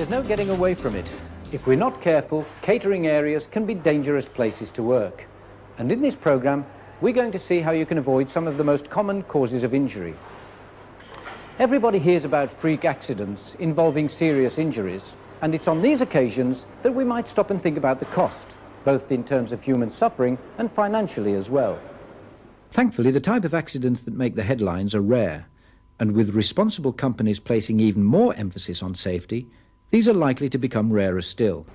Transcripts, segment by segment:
There's no getting away from it. If we're not careful, catering areas can be dangerous places to work. And in this program, we're going to see how you can avoid some of the most common causes of injury. Everybody hears about freak accidents involving serious injuries, and it's on these occasions that we might stop and think about the cost, both in terms of human suffering and financially as well. Thankfully, the type of accidents that make the headlines are rare, and with responsible companies placing even more emphasis on safety, these are likely to become rarer still.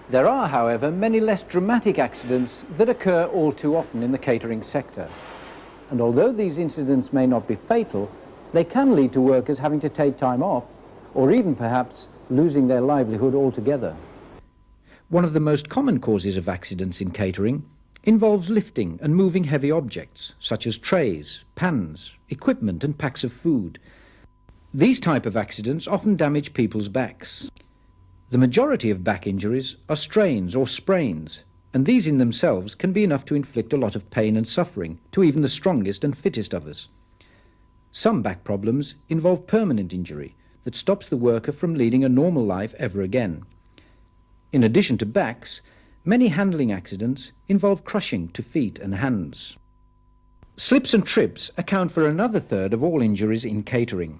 There are, however, many less dramatic accidents that occur all too often in the catering sector. And although these incidents may not be fatal, they can lead to workers having to take time off, or even perhaps losing their livelihood altogether. One of the most common causes of accidents in catering involves lifting and moving heavy objects, such as trays, pans, equipment and packs of food. These type of accidents often damage people's backs. The majority of back injuries are strains or sprains, and these in themselves can be enough to inflict a lot of pain and suffering to even the strongest and fittest of us. Some back problems involve permanent injury that stops the worker from leading a normal life ever again. In addition to backs, many handling accidents involve crushing to feet and hands. Slips and trips account for another third of all injuries in catering.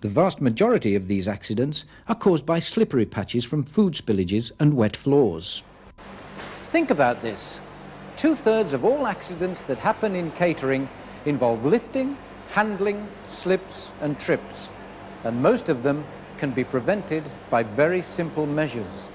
The vast majority of these accidents are caused by slippery patches from food spillages and wet floors. Think about this. 2/3 of all accidents that happen in catering involve lifting, handling, slips and trips, and most of them can be prevented by very simple measures.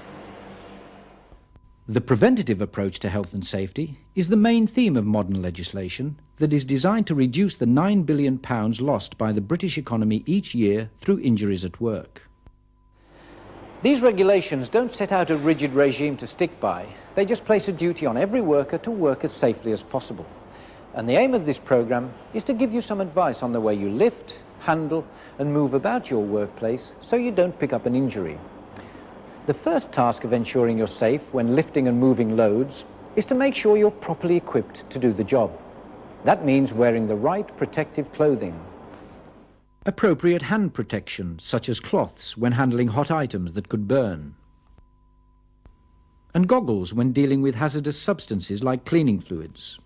The preventative approach to health and safety is the main theme of modern legislation that is designed to reduce the £9 billion lost by the British economy each year through injuries at work. These regulations don't set out a rigid regime to stick by. They just place a duty on every worker to work as safely as possible. And the aim of this program is to give you some advice on the way you lift, handle and move about your workplace so you don't pick up an injury. The first task of ensuring you're safe when lifting and moving loads is to make sure you're properly equipped to do the job. That means wearing the right protective clothing. Appropriate hand protection, such as cloths when handling hot items that could burn. And goggles when dealing with hazardous substances like cleaning fluids.